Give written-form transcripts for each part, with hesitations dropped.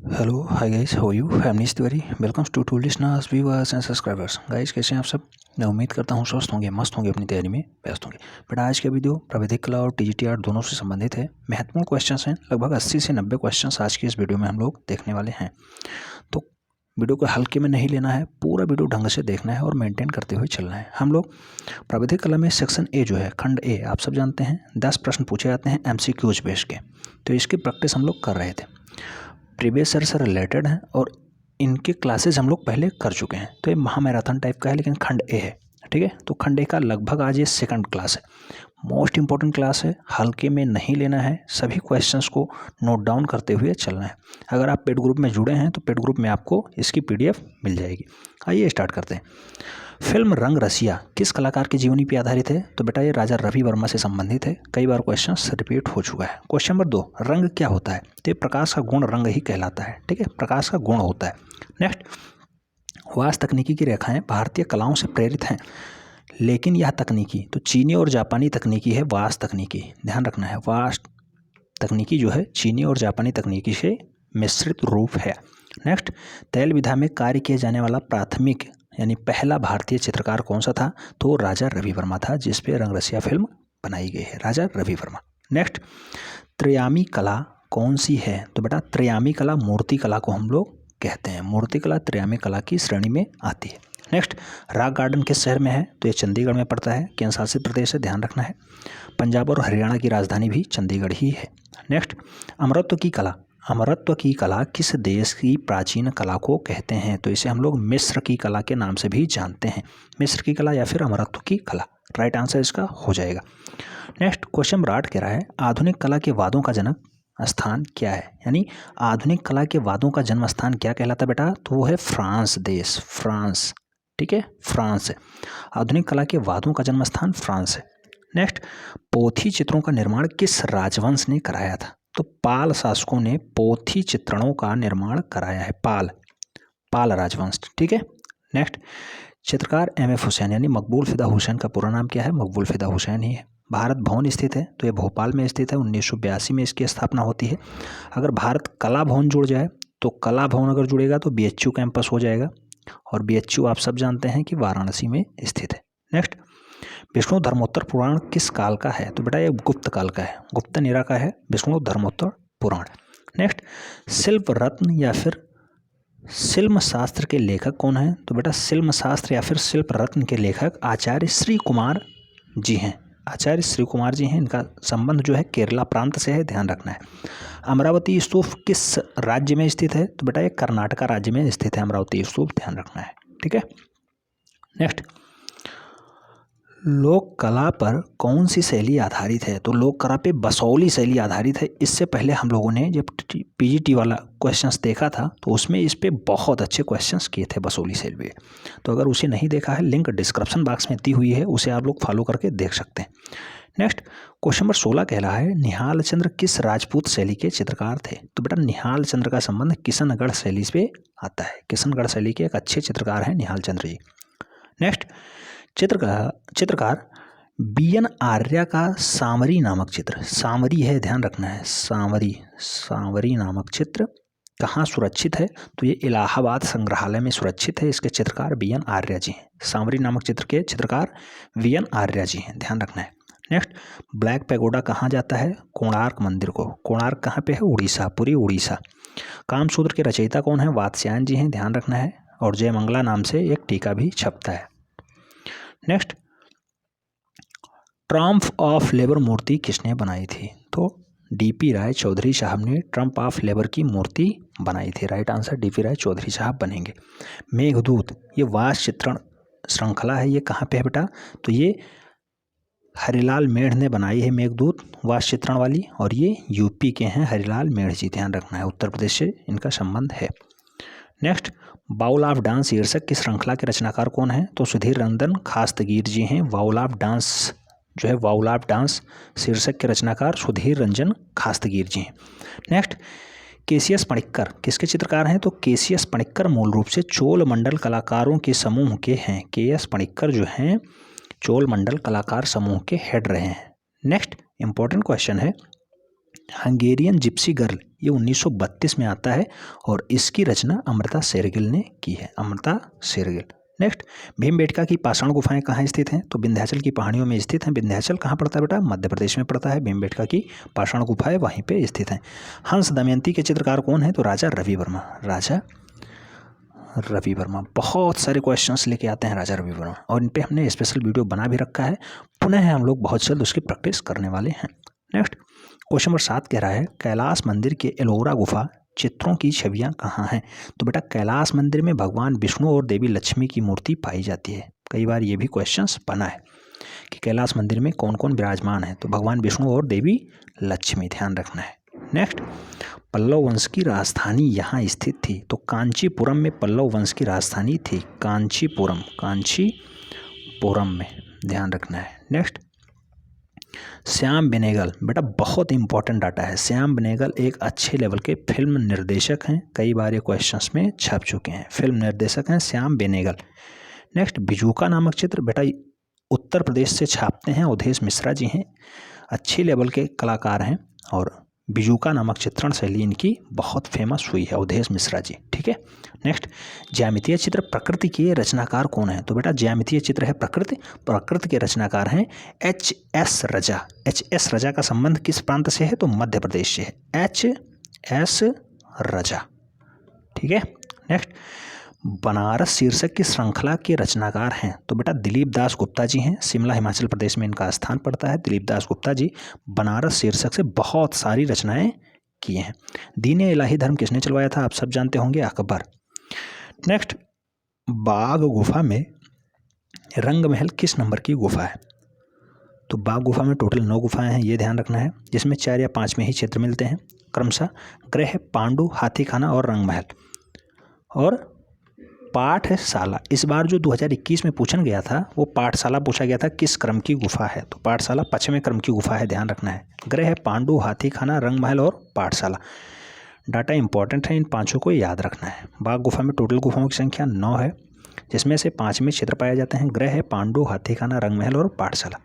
Hello hi guys, how you families Tiwari welcomes to listeners viewers and subscribers. Guys कैसे हैं आप सब? मैं उम्मीद करता हूँ स्वस्थ होंगे, मस्त होंगे, अपनी तैयारी में व्यस्त होंगे। बट आज का वीडियो प्राविधिक कला और टीजीटीआर दोनों से संबंधित है। महत्वपूर्ण क्वेश्चंस हैं, लगभग 80 से 90 क्वेश्चंस आज की इस वीडियो में हम लोग देखने वाले हैं। तो वीडियो को हल्के में नहीं लेना है, पूरा वीडियो ढंग से देखना है और मेंटेन करते हुए चलना है। हम लोग प्राविधिक कला में सेक्शन ए जो है, खंड ए, आप सब जानते हैं 10 प्रश्न पूछे जाते हैं MCQs बेस के। तो इसकी प्रैक्टिस हम लोग कर रहे थे, प्रीवियस ईयर से रिलेटेड हैं और इनके क्लासेस हम लोग पहले कर चुके हैं। तो ये महामैराथन टाइप का है, लेकिन खंड ए है, ठीक है। तो खंड ए का लगभग आज ये सेकंड क्लास है, मोस्ट इंपॉर्टेंट क्लास है। हल्के में नहीं लेना है, सभी क्वेश्चंस को नोट डाउन करते हुए चलना है। अगर आप पेड ग्रुप में जुड़े हैं तो पेड ग्रुप में आपको इसकी PDF मिल जाएगी। आइए स्टार्ट करते हैं। फिल्म रंग रसिया किस कलाकार की जीवनी पर आधारित है? तो बेटा ये राजा रवि वर्मा से संबंधित है। कई बार क्वेश्चन रिपीट हो चुका है। क्वेश्चन नंबर 2, रंग क्या होता है? तो ये प्रकाश का गुण रंग ही कहलाता है, ठीक है, प्रकाश का गुण होता है। नेक्स्ट, वास तकनीकी की रेखाएं भारतीय कलाओं से प्रेरित हैं, लेकिन यह तकनीकी तो चीनी और जापानी तकनीकी है। वास तकनीकी, ध्यान रखना है, वास तकनीकी जो है चीनी और जापानी तकनीकी से मिश्रित रूप है। नेक्स्ट, तैल विधा में कार्य किया जाने वाला प्राथमिक यानी पहला भारतीय चित्रकार कौन सा था? तो राजा रवि वर्मा था, जिसपे रंग रसिया फिल्म बनाई गई है, राजा रवि वर्मा। नेक्स्ट, त्रयामी कला कौन सी है? तो बेटा त्रयामी कला मूर्ति कला को हम लोग कहते हैं। मूर्ति कला त्रयामी कला की श्रेणी में आती है। नेक्स्ट, रॉक गार्डन किस शहर में है? तो ये चंडीगढ़ में पड़ता है, केंद्र शासित प्रदेश है, ध्यान रखना है। पंजाब और हरियाणा की राजधानी भी चंडीगढ़ ही है। नेक्स्ट, अमरत्व की कला, अमरत्व की कला किस देश की प्राचीन कला को कहते हैं? तो इसे हम लोग मिस्र की कला के नाम से भी जानते हैं। मिस्र की कला या फिर अमरत्व की कला, राइट आंसर इसका हो जाएगा। नेक्स्ट क्वेश्चन नंबर 8 कह रहा है, आधुनिक कला के वादों का जनक स्थान क्या है? यानी आधुनिक कला के वादों का जन्म स्थान क्या कहलाता है बेटा? तो वो है फ्रांस देश, फ्रांस, ठीक है, फ्रांस है। आधुनिक कला के वादों का जन्म स्थान फ्रांस है। नेक्स्ट, पोथी चित्रों का निर्माण किस राजवंश ने कराया था? तो पाल शासकों ने पोथी चित्रणों का निर्माण कराया है, पाल राजवंश, ठीक है। नेक्स्ट, चित्रकार MF हुसैन यानी मकबूल फिदा हुसैन का पूरा नाम क्या है? मकबूल फिदा हुसैन ही है। भारत भवन स्थित है, तो ये भोपाल में स्थित है, 1982 में इसकी स्थापना होती है। अगर भारत कला भवन जुड़ जाए तो कला भवन अगर जुड़ेगा तो BHU कैंपस हो जाएगा, और BHU आप सब जानते हैं कि वाराणसी में स्थित है। नेक्स्ट, विष्णु धर्मोत्तर पुराण किस काल का है? तो बेटा ये गुप्त काल का है, गुप्त निरा का है विष्णु धर्मोत्तर पुराण। नेक्स्ट, शिल्प रत्न या फिर शिल्म शास्त्र के लेखक कौन है? तो बेटा शिल्म शास्त्र या फिर शिल्प रत्न के लेखक आचार्य श्री कुमार जी हैं, आचार्य श्री कुमार जी हैं। इनका संबंध जो है केरला प्रांत से है, ध्यान रखना है। अमरावती स्तूप किस राज्य में स्थित है? तो बेटा ये कर्नाटका राज्य में स्थित है अमरावती स्तूप, ध्यान रखना है, ठीक है। नेक्स्ट, लोक कला पर कौन सी शैली आधारित है? तो लोक कला पे बसौली शैली आधारित है। इससे पहले हम लोगों ने जब PGT वाला क्वेश्चंस देखा था तो उसमें इस पे बहुत अच्छे क्वेश्चंस किए थे बसौली शैली पे। तो अगर उसे नहीं देखा है, लिंक डिस्क्रिप्शन बॉक्स में दी हुई है, उसे आप लोग फॉलो करके देख सकते हैं। नेक्स्ट, क्वेश्चन नंबर 16 कह रहा है, निहाल चंद्र किस राजपूत शैली के चित्रकार थे? तो बेटा निहाल चंद्र का संबंध किशनगढ़ शैली पे आता है। किशनगढ़ शैली के एक अच्छे चित्रकार हैं निहाल चंद्र जी। नेक्स्ट, चित्रकार BN आर्या का सांवरी नामक चित्र, सांवरी है, ध्यान रखना है, सांवरी नामक चित्र कहाँ सुरक्षित है? तो ये इलाहाबाद संग्रहालय में सुरक्षित है। इसके चित्रकार BN आर्या जी हैं। सांवरी नामक चित्र के चित्रकार BN आर्या जी हैं, ध्यान रखना है। नेक्स्ट, ब्लैक पैगोडा कहाँ जाता है? कोणार्क मंदिर को। कोणार्क कहाँ पे है? उड़ीसा, पूरी उड़ीसा। कामसूत्र के रचयिता कौन है? वात्स्यायन जी हैं, ध्यान रखना है। और जयमंगला नाम से एक टीका भी छपता है। नेक्स्ट, ट्रम्प ऑफ लेबर मूर्ति किसने बनाई थी? तो DP राय चौधरी साहब ने ट्रम्प ऑफ लेबर की मूर्ति बनाई थी, राइट आंसर DP राय चौधरी साहब बनेंगे। मेघदूत ये वास चित्रण श्रृंखला है, ये कहाँ पे है बेटा? तो ये हरिलाल मेढ़ ने बनाई है मेघदूत वास चित्रण वाली, और ये UP के हैं हरिलाल मेढ़ जी, ध्यान रखना है, उत्तर प्रदेश से इनका संबंध है। नेक्स्ट, बाउल ऑफ डांस शीर्षक की श्रृंखला के रचनाकार कौन है? तो सुधीर रंजन खास्तगीर जी हैं। बाउल ऑफ डांस जो है, बाउल ऑफ डांस शीर्षक के रचनाकार सुधीर रंजन खास्तगीर जी हैं। नेक्स्ट, केसीएस पणिक्कर किसके चित्रकार हैं? तो केसीएस पणिक्कर मूल रूप से चोल मंडल कलाकारों के समूह के हैं। KS पणिक्कर जो हैं चोल मंडल कलाकार समूह के हेड रहे हैं। नेक्स्ट इंपॉर्टेंट क्वेश्चन है, हंगेरियन जिप्सी गर्ल, ये 1932 में आता है और इसकी रचना अमृता शेरगिल ने की है, अमृता शेरगिल। नेक्स्ट, भीमबेटका की पाषाण गुफाएं कहाँ स्थित हैं? तो विंध्याचल की पहाड़ियों में स्थित हैं। विंध्याचल कहाँ पड़ता है बेटा? मध्य प्रदेश में पड़ता है। भीमबेटका की पाषाण गुफाएं वहीं पे स्थित हैं। हंस दमयंती के चित्रकार कौन है? तो राजा रवि वर्मा, राजा रवि वर्मा। बहुत सारे क्वेश्चंस लेके आते हैं राजा रवि वर्मा, और इन पे हमने स्पेशल वीडियो बना भी रखा है। पुनः हम लोग बहुत जल्द उसकी प्रैक्टिस करने वाले हैं। नेक्स्ट, क्वेश्चन नंबर 7 कह रहा है कैलाश मंदिर के एलोरा गुफा चित्रों की छवियां कहाँ हैं? तो बेटा कैलाश मंदिर में भगवान विष्णु और देवी लक्ष्मी की मूर्ति पाई जाती है। कई बार ये भी क्वेश्चंस बना है कि कैलाश मंदिर में कौन कौन विराजमान है? तो भगवान विष्णु और देवी लक्ष्मी, ध्यान रखना है। नेक्स्ट, पल्लव वंश की राजधानी यहाँ स्थित थी। तो कांचीपुरम में पल्लव वंश की राजधानी थी, कांचीपुरम, कांचीपुरम में, ध्यान रखना है। नेक्स्ट, श्याम बेनेगल, बेटा बहुत इंपॉर्टेंट डाटा है। श्याम बेनेगल एक अच्छे लेवल के फिल्म निर्देशक हैं, कई बार ये क्वेश्चंस में छप चुके हैं। फिल्म निर्देशक हैं श्याम बेनेगल। नेक्स्ट, बिजूका नामक चित्र बेटा उत्तर प्रदेश से छापते हैं अवधेश मिश्रा जी हैं, अच्छे लेवल के कलाकार हैं, और बिजूका नामक चित्रण शैली इनकी बहुत फेमस हुई है, अवधेश मिश्रा जी। ठीक है। नेक्स्ट, ज्यामितीय चित्र प्रकृति के रचनाकार कौन है? तो बेटा ज्यामितीय चित्र है प्रकृति, प्रकृति के रचनाकार हैं HS रजा। HS रजा का संबंध किस प्रांत से है? तो मध्य प्रदेश से है, HS रजा। ठीक है। नेक्स्ट, बनारस शीर्षक की श्रृंखला के रचनाकार हैं? तो बेटा दिलीप दास गुप्ता जी हैं, शिमला हिमाचल प्रदेश में इनका स्थान पड़ता है। दिलीप दास गुप्ता जी बनारस शीर्षक से बहुत सारी रचनाएं किए हैं। दीन-ए इलाही धर्म किसने चलवाया था? आप सब जानते होंगे, अकबर। नेक्स्ट, बाघ गुफा में रंग महल किस नंबर की गुफा है? तो बाघ गुफा में टोटल 9 गुफाएं हैं, ये ध्यान रखना है, जिसमें 4 या 5 में ही क्षेत्र मिलते हैं, क्रमशः गृह, पांडु, हाथीखाना और रंग महल। और पाठशाला, इस बार जो 2021 में पूछा गया था वो पाठशाला पूछा गया था किस क्रम की गुफा है? तो पाठशाला 5वें क्रम की गुफा है, ध्यान रखना है। गृह, पांडु, हाथीखाना, रंग महल और पाठशाला। डाटा इंपॉर्टेंट है, इन 5 को याद रखना है। बाघ गुफा में टोटल गुफाओं की संख्या 9 है, जिसमें से 5 में क्षेत्र पाए जाते हैं, गृह, पांडु, हाथीखाना, रंग महल और पाठशाला।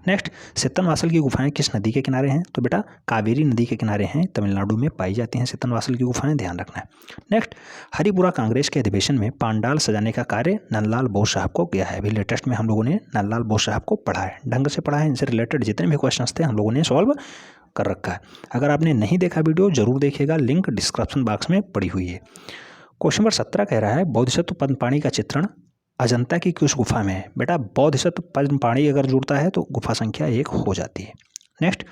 नेक्स्ट, सित्तनवासल की गुफाएं किस नदी के किनारे हैं? तो बेटा कावेरी नदी के किनारे हैं, तमिलनाडु में पाई जाती हैं सित्तनवासल की गुफाएं, ध्यान रखना है। नेक्स्ट, हरिपुरा कांग्रेस के अधिवेशन में पांडाल सजाने का कार्य नंदलाल बोस साहब को किया है। अभी लेटेस्ट में हम लोगों ने नंदलाल बोस साहब को पढ़ा है, ढंग से पढ़ा है, इनसे रिलेटेड जितने भी क्वेश्चन थे हम लोगों ने सॉल्व कर रखा है। अगर आपने नहीं देखा वीडियो जरूर देखिएगा, लिंक डिस्क्रिप्शन बॉक्स में पड़ी हुई है। क्वेश्चन नंबर 17 कह रहा है बोधिसत्व पद्मपाणि का चित्रण अजंता की किस गुफा में है? बेटा बोधिसत्व पद्मपाणि अगर जुड़ता है तो गुफा संख्या 1 हो जाती है। नेक्स्ट,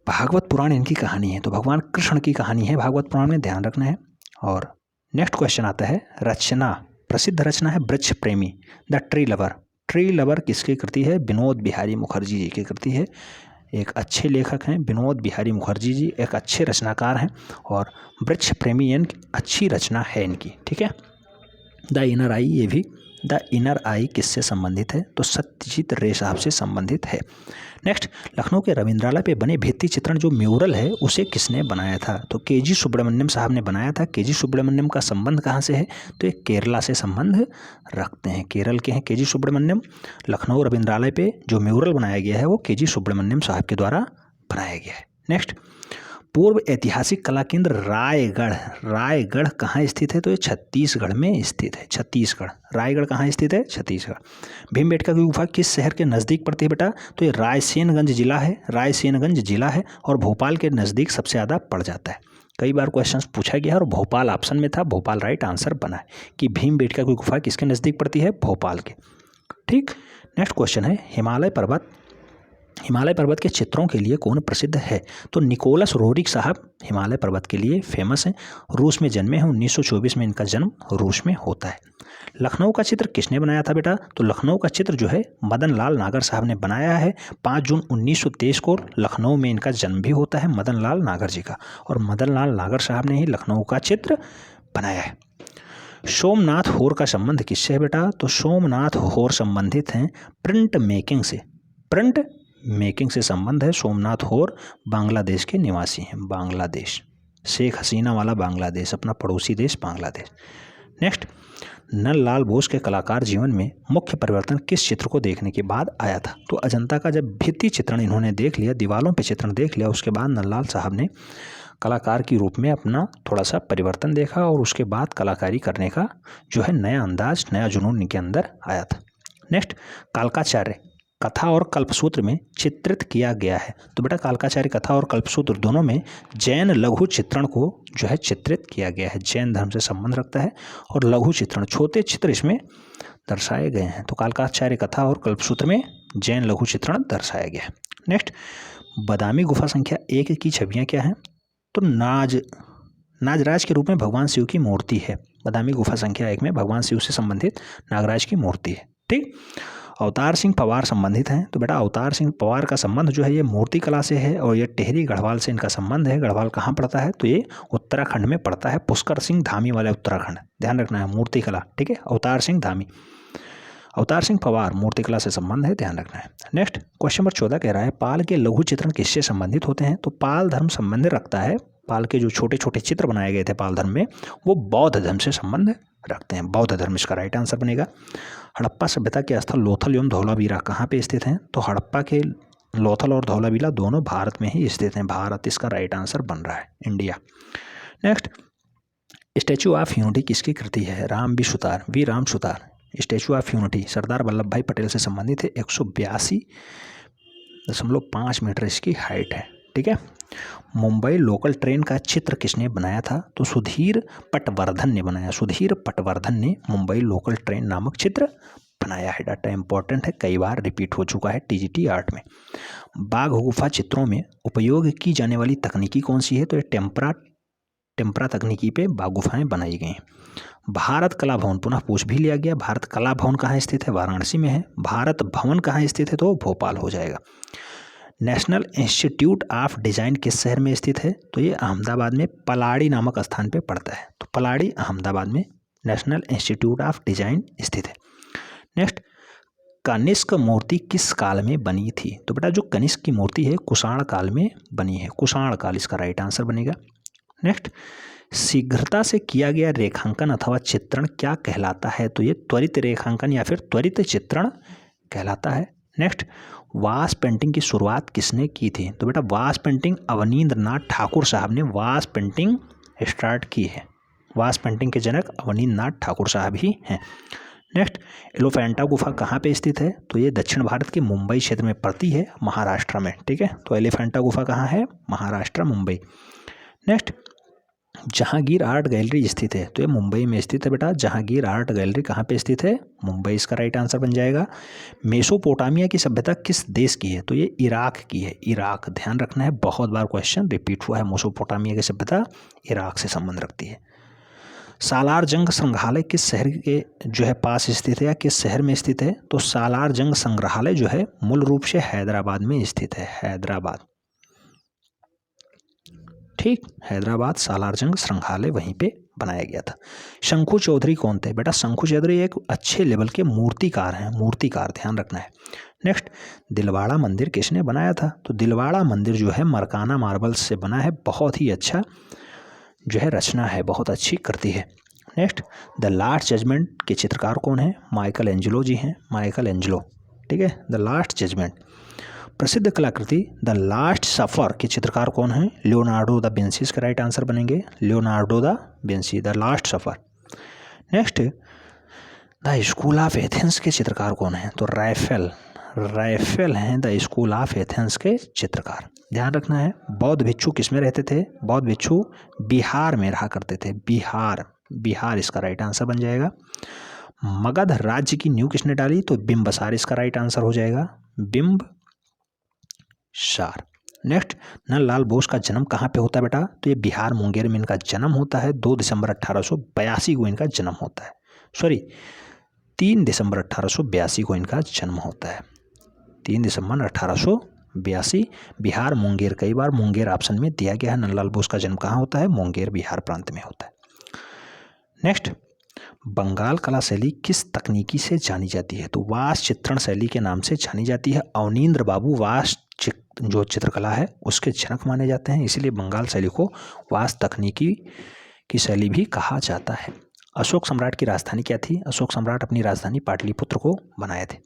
भागवत पुराण इनकी कहानी है, तो भगवान कृष्ण की कहानी है भागवत पुराण में, ध्यान रखना है। और नेक्स्ट क्वेश्चन आता है रचना, प्रसिद्ध रचना है वृक्ष प्रेमी, the tree lover. Tree lover किसकी कृति है? विनोद बिहारी मुखर्जी जी की कृति है। एक अच्छे लेखक हैं विनोद बिहारी मुखर्जी जी, एक अच्छे रचनाकार हैं, और वृक्ष प्रेमी इनकी अच्छी रचना है इनकी। ठीक है। द इनर आई, ये भी द इनर आई किससे संबंधित है? तो सत्यजीत रे साहब से संबंधित है। नेक्स्ट, लखनऊ के रविंद्रालय पे बने भित्ति चित्रण जो म्यूरल है उसे किसने बनाया था? तो KG सुब्रमण्यम साहब ने बनाया था। KG सुब्रमण्यम का संबंध कहाँ से है? तो ये केरला से संबंध रखते हैं, केरल के हैं KG सुब्रमण्यम। लखनऊ रविंद्रालय पे जो म्यूरल बनाया गया है वो KG सुब्रमण्यम साहब के द्वारा बनाया गया है। नेक्स्ट, पूर्व ऐतिहासिक कला केंद्र रायगढ़, रायगढ़ कहाँ स्थित है? तो ये छत्तीसगढ़ में स्थित है, छत्तीसगढ़। रायगढ़ कहाँ स्थित है? छत्तीसगढ़। भीमबेटका की गुफा किस शहर के नज़दीक पड़ती है बेटा? तो ये रायसेनगंज जिला है, रायसेनगंज जिला है, और भोपाल के नज़दीक सबसे ज़्यादा पड़ जाता है। कई बार क्वेश्चंस पूछा गया है और भोपाल ऑप्शन में था, भोपाल राइट आंसर बना है कि भीमबेटका की गुफा किसके नज़दीक पड़ती है? भोपाल के। ठीक। नेक्स्ट क्वेश्चन है हिमालय पर्वत के चित्रों के लिए कौन प्रसिद्ध है? तो निकोलस रोरिक साहब हिमालय पर्वत के लिए फेमस हैं, रूस में जन्मे हैं, 1924 में इनका जन्म रूस में होता है। लखनऊ का चित्र किसने बनाया था बेटा? तो लखनऊ का चित्र जो है मदन लाल नागर साहब ने बनाया है। 5 जून 1923 को लखनऊ में इनका जन्म भी होता है, मदन लाल नागर जी का, और मदन लाल नागर साहब ने ही लखनऊ का चित्र बनाया है। सोमनाथ होर का संबंध किससे है बेटा? तो सोमनाथ होर संबंधित हैं प्रिंट मेकिंग से, प्रिंट मेकिंग से संबंध है। सोमनाथ होर बांग्लादेश के निवासी हैं, बांग्लादेश, शेख हसीना वाला बांग्लादेश, अपना पड़ोसी देश बांग्लादेश। नेक्स्ट, नंदलाल बोस के कलाकार जीवन में मुख्य परिवर्तन किस चित्र को देखने के बाद आया था? तो अजंता का जब भित्ति चित्रण इन्होंने देख लिया, दीवालों पे चित्रण देख लिया, उसके बाद नंदलाल साहब ने कलाकार के रूप में अपना थोड़ा सा परिवर्तन देखा और उसके बाद कलाकारी करने का जो है नया अंदाज, नया जुनून इनके अंदर आया था। नेक्स्ट, कालकाचार्य कथा और कल्पसूत्र में चित्रित किया गया है। तो बेटा कालकाचार्य कथा और कल्पसूत्र दोनों में जैन लघु चित्रण को जो है चित्रित किया गया है। जैन धर्म से संबंध रखता है और लघु चित्रण, छोटे चित्र इसमें दर्शाए गए हैं। तो कालकाचार्य कथा और कल्पसूत्र में जैन लघु चित्रण दर्शाया गया है। नेक्स्ट, बादामी गुफा संख्या 1 की छवियां क्या हैं? तो नागराज के रूप में भगवान शिव की मूर्ति है। बादामी गुफा संख्या 1 में भगवान शिव से संबंधित नागराज की मूर्ति है। ठीक। अवतार सिंह पवार संबंधित हैं। तो बेटा अवतार सिंह पवार का संबंध जो है ये मूर्ति कला से है और ये टेहरी गढ़वाल से इनका संबंध है। गढ़वाल कहाँ पड़ता है? तो ये उत्तराखंड में पड़ता है, पुष्कर सिंह धामी वाले उत्तराखंड, ध्यान रखना है। मूर्ति कला, ठीक है। अवतार सिंह धामी, अवतार सिंह पवार, मूर्ति कला से संबंध है, ध्यान रखना है। नेक्स्ट क्वेश्चन नंबर 14 कह रहा है पाल के लघु चित्रण किससे संबंधित होते हैं? तो पाल धर्म संबंध रखता है। पाल के जो छोटे छोटे चित्र बनाए गए थे पाल धर्म में, वो बौद्ध धर्म से संबंध रखते हैं। बौद्ध धर्म इसका राइट आंसर बनेगा। हड़प्पा सभ्यता के स्थल लोथल एवं धौलावीरा कहाँ पे स्थित हैं? तो हड़प्पा के लोथल और धौलावीरा दोनों भारत में ही स्थित हैं। भारत इसका राइट आंसर बन रहा है, India. Next, Statue of Unity किसकी कृति है? V Ram Sutar. Statue of Unity Sardar Vallabh Bhai Patel से संबंधित है। 182.5 मीटर इसकी हाइट है, ठीक है। मुंबई लोकल ट्रेन का चित्र किसने बनाया था? तो सुधीर पटवर्धन ने बनाया। सुधीर पटवर्धन ने मुंबई लोकल ट्रेन नामक चित्र बनाया है। डाटा इंपॉर्टेंट है, कई बार रिपीट हो चुका है टीजीटी 8 में। बाघ गुफा चित्रों में उपयोग की जाने वाली तकनीकी कौन सी है? तो ये टेम्परा तकनीकी पे बाघ गुफाएं बनाई गई हैं। भारत कला भवन पुनः पूछ भी लिया गया। भारत कला भवन कहाँ स्थित है? वाराणसी में है। भारत भवन कहाँ स्थित है? तो भोपाल हो जाएगा। नेशनल इंस्टीट्यूट ऑफ डिजाइन किस शहर में स्थित है? तो ये अहमदाबाद में पलाड़ी नामक स्थान पे पड़ता है। तो पलाड़ी अहमदाबाद में नेशनल इंस्टीट्यूट ऑफ डिजाइन स्थित है। नेक्स्ट, कनिष्क मूर्ति किस काल में बनी थी? तो बेटा जो कनिष्क की मूर्ति है कुषाण काल में बनी है। कुषाण काल इसका राइट आंसर बनेगा। नेक्स्ट, शीघ्रता से किया गया रेखांकन अथवा चित्रण क्या कहलाता है? तो ये त्वरित रेखांकन या फिर त्वरित चित्रण कहलाता है। नेक्स्ट, वास पेंटिंग की शुरुआत किसने की थी? तो बेटा वास पेंटिंग अवनींद्रनाथ ठाकुर साहब ने वास पेंटिंग स्टार्ट की है। वास पेंटिंग के जनक अवनींद्रनाथ ठाकुर साहब ही हैं। नेक्स्ट, एलिफेंटा गुफा कहाँ पे स्थित है? तो ये दक्षिण भारत के मुंबई क्षेत्र में पड़ती है, महाराष्ट्र में, ठीक है। तो एलिफेंटा गुफा कहाँ है? Maharashtra, Mumbai. Next, Jahangir art gallery स्थित है। तो ये मुंबई में स्थित है बेटा। जहांगीर आर्ट गैलरी कहाँ पे स्थित है? मुंबई इसका राइट आंसर बन जाएगा। मेसोपोटामिया की सभ्यता किस देश की है? तो ये इराक की है। इराक, ध्यान रखना है, बहुत बार क्वेश्चन रिपीट हुआ है। मेसोपोटामिया की सभ्यता इराक से संबंध रखती है। सालार जंग संग्रहालय किस शहर के जो है पास स्थित है या किस शहर में स्थित है? तो सालार जंग संग्रहालय जो है मूल रूप से हैदराबाद में स्थित है। हैदराबाद, ठीक, हैदराबाद सालार जंग संग्रहालय वहीं पे बनाया गया था। शंकु चौधरी कौन थे? बेटा शंकु चौधरी एक अच्छे लेवल के मूर्तिकार हैं। मूर्तिकार, ध्यान रखना है। नेक्स्ट, दिलवाड़ा मंदिर किसने बनाया था? तो दिलवाड़ा मंदिर जो है मरकाना मार्बल्स से बना है। बहुत ही अच्छा जो है रचना है, बहुत अच्छी कृति है। नेक्स्ट, द लास्ट जजमेंट के चित्रकार कौन है? माइकल एंजेलो जी हैं। माइकल एंजेलो, ठीक है। The last judgment. प्रसिद्ध कलाकृति द लास्ट सफर के चित्रकार कौन है? लियोनार्डो दा विंसी इसका राइट आंसर बनेंगे। Leonardo da Vinci, the last suffer. Next, the school of Athens के चित्रकार कौन है? तो राइफेल हैं द स्कूल ऑफ एथेंस के चित्रकार। ध्यान रखना है। बौद्ध भिक्षु किस में रहते थे? बौद्ध भिक्षु बिहार में रहा करते थे। बिहार इसका राइट आंसर बन जाएगा। मगध राज्य की नींव किसने डाली? तो बिंबसार इसका राइट आंसर हो जाएगा। बिंबसार। नेक्स्ट, नंदलाल बोस का जन्म कहाँ पे होता है बेटा? तो ये बिहार मुंगेर में इनका जन्म होता है। 2 दिसंबर 1882 को इनका जन्म होता है। 3 दिसंबर 1882 को इनका जन्म होता है। 3 दिसंबर 1882, बिहार मुंगेर। कई बार मुंगेर ऑप्शन में दिया गया है। नंदलाल बोस का जन्म कहाँ होता है? मुंगेर, बिहार प्रांत में होता है। नेक्स्ट, बंगाल कला शैली किस तकनीकी से जानी जाती है? तो वास चित्रण शैली के नाम से जानी जाती है। अवनींद्र बाबू वास जो चित्रकला है उसके जनक माने जाते हैं, इसीलिए बंगाल शैली को वास तकनीकी की शैली भी कहा जाता है। अशोक सम्राट की राजधानी क्या थी? अशोक सम्राट अपनी राजधानी पाटलिपुत्र को बनाए थे।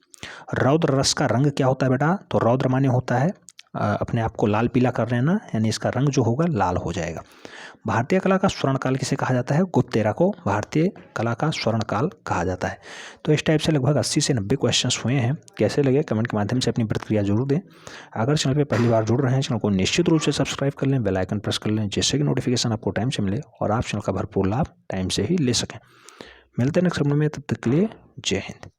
रौद्र रस का रंग क्या होता है बेटा? तो रौद्र माने होता है अपने आप को लाल पीला कर लेना, यानी इसका रंग जो होगा लाल हो जाएगा। भारतीय कला का स्वर्णकाल किसे कहा जाता है? गुप्त एरा को भारतीय कला का स्वर्णकाल कहा जाता है। तो इस टाइप से लगभग 80 से 90 क्वेश्चंस हुए हैं। कैसे लगे कमेंट के माध्यम से अपनी प्रतिक्रिया जरूर दें। अगर चैनल पे पहली बार जुड़ रहे हैं, चैनल को निश्चित रूप से सब्सक्राइब कर लें, बेल आइकन प्रेस कर लें, जिससे कि नोटिफिकेशन आपको टाइम से मिले और आप चैनल का भरपूर लाभ टाइम से ही ले सकें। मिलते हैं नेक्स्ट वीडियो में, तब तक के लिए जय हिंद।